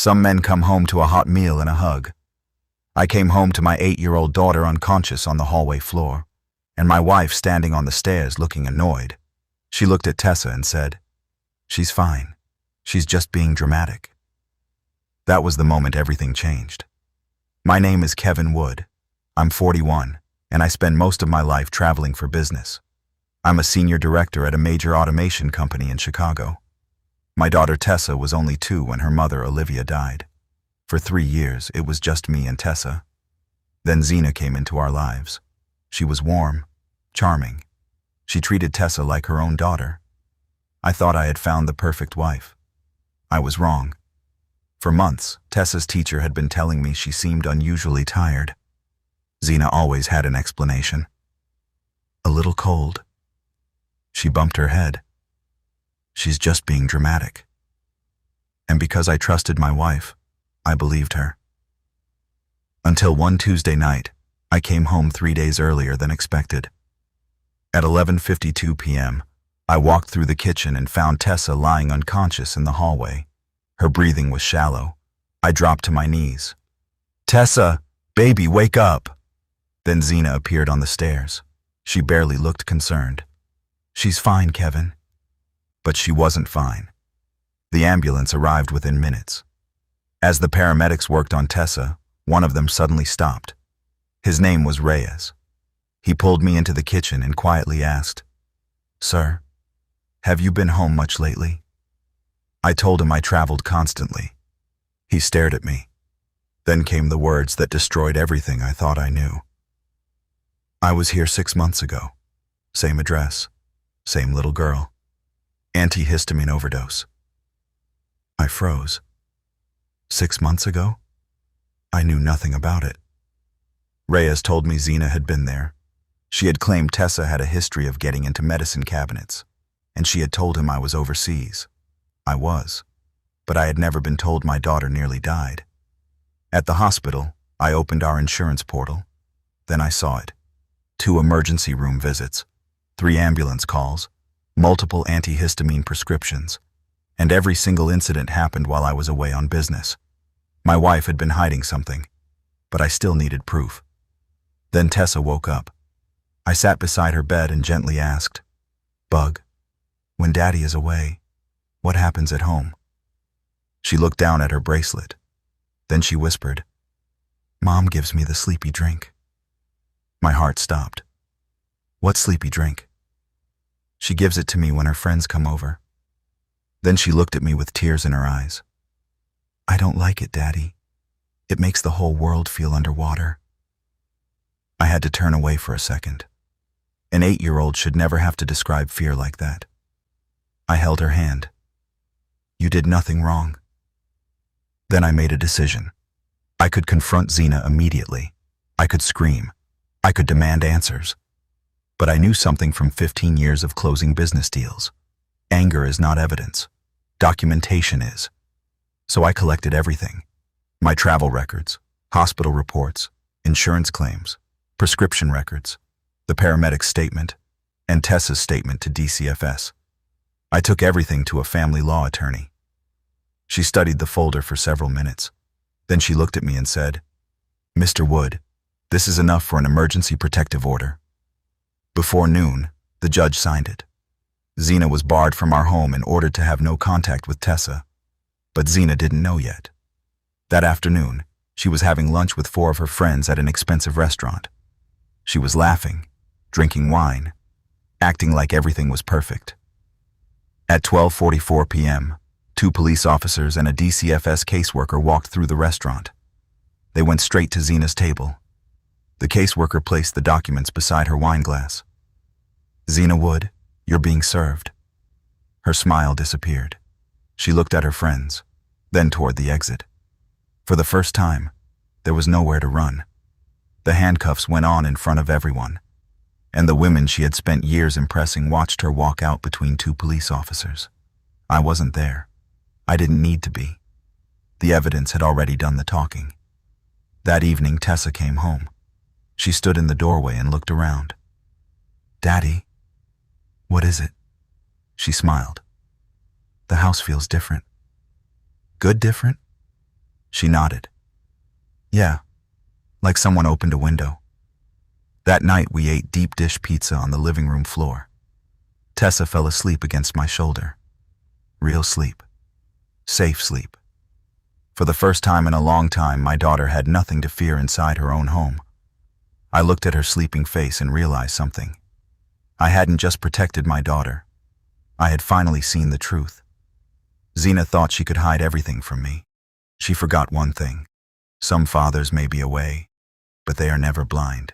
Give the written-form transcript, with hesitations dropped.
Some men come home to a hot meal and a hug. I came home to my 8-year-old daughter unconscious on the hallway floor, and my wife standing on the stairs looking annoyed. She looked at Tessa and said, "She's fine. She's just being dramatic." That was the moment everything changed. My name is Kevin Wood. I'm 41, and I spend most of my life traveling for business. I'm a senior director at a major automation company in Chicago. My daughter Tessa was only 2 when her mother Olivia died. For 3 years, it was just me and Tessa. Then Zena came into our lives. She was warm, charming. She treated Tessa like her own daughter. I thought I had found the perfect wife. I was wrong. For months, Tessa's teacher had been telling me she seemed unusually tired. Zena always had an explanation. "A little cold." She bumped her head. "She's just being dramatic." And because I trusted my wife, I believed her. Until one Tuesday night, I came home 3 days earlier than expected. At 11:52 p.m., I walked through the kitchen and found Tessa lying unconscious in the hallway. Her breathing was shallow. I dropped to my knees. "Tessa, baby, wake up!" Then Zena appeared on the stairs. She barely looked concerned. "She's fine, Kevin." But she wasn't fine. The ambulance arrived within minutes. As the paramedics worked on Tessa, one of them suddenly stopped. His name was Reyes. He pulled me into the kitchen and quietly asked, "Sir, have you been home much lately?" I told him I traveled constantly. He stared at me. Then came the words that destroyed everything I thought I knew. "I was here 6 months ago. Same address, same little girl. Antihistamine overdose." I froze. 6 months ago? I knew nothing about it. Reyes told me Zena had been there. She had claimed Tessa had a history of getting into medicine cabinets, and she had told him I was overseas. I was, but I had never been told my daughter nearly died. At the hospital, I opened our insurance portal. Then I saw it. 2 emergency room visits, 3 ambulance calls, multiple antihistamine prescriptions, and every single incident happened while I was away on business. My wife had been hiding something, but I still needed proof. Then Tessa woke up. I sat beside her bed and gently asked, "Bug, when Daddy is away, what happens at home?" She looked down at her bracelet. Then she whispered, "Mom gives me the sleepy drink." My heart stopped. "What sleepy drink?" "She gives it to me when her friends come over." Then she looked at me with tears in her eyes. "I don't like it, Daddy. It makes the whole world feel underwater." I had to turn away for a second. An 8-year-old should never have to describe fear like that. I held her hand. "You did nothing wrong." Then I made a decision. I could confront Zena immediately. I could scream. I could demand answers. But I knew something from 15 years of closing business deals. Anger is not evidence. Documentation is. So I collected everything. My travel records, hospital reports, insurance claims, prescription records, the paramedic's statement, and Tessa's statement to DCFS. I took everything to a family law attorney. She studied the folder for several minutes. Then she looked at me and said, "Mr. Wood, this is enough for an emergency protective order." Before noon, the judge signed it. Zena was barred from our home and ordered to have no contact with Tessa. But Zena didn't know yet. That afternoon, she was having lunch with 4 of her friends at an expensive restaurant. She was laughing, drinking wine, acting like everything was perfect. At 12:44 p.m., 2 police officers and a DCFS caseworker walked through the restaurant. They went straight to Zena's table. The caseworker placed the documents beside her wine glass. "Zena Wood, you're being served." Her smile disappeared. She looked at her friends, then toward the exit. For the first time, there was nowhere to run. The handcuffs went on in front of everyone, and the women she had spent years impressing watched her walk out between 2 police officers. I wasn't there. I didn't need to be. The evidence had already done the talking. That evening, Tessa came home. She stood in the doorway and looked around. "Daddy, what is it?" She smiled. "The house feels different." "Good different?" She nodded. Yeah, like someone opened a window. That night we ate deep dish pizza on the living room floor. Tessa fell asleep against my shoulder. Real sleep. Safe sleep. For the first time in a long time, my daughter had nothing to fear inside her own home. I looked at her sleeping face and realized something. I hadn't just protected my daughter. I had finally seen the truth. Zena thought she could hide everything from me. She forgot one thing. Some fathers may be away, but they are never blind.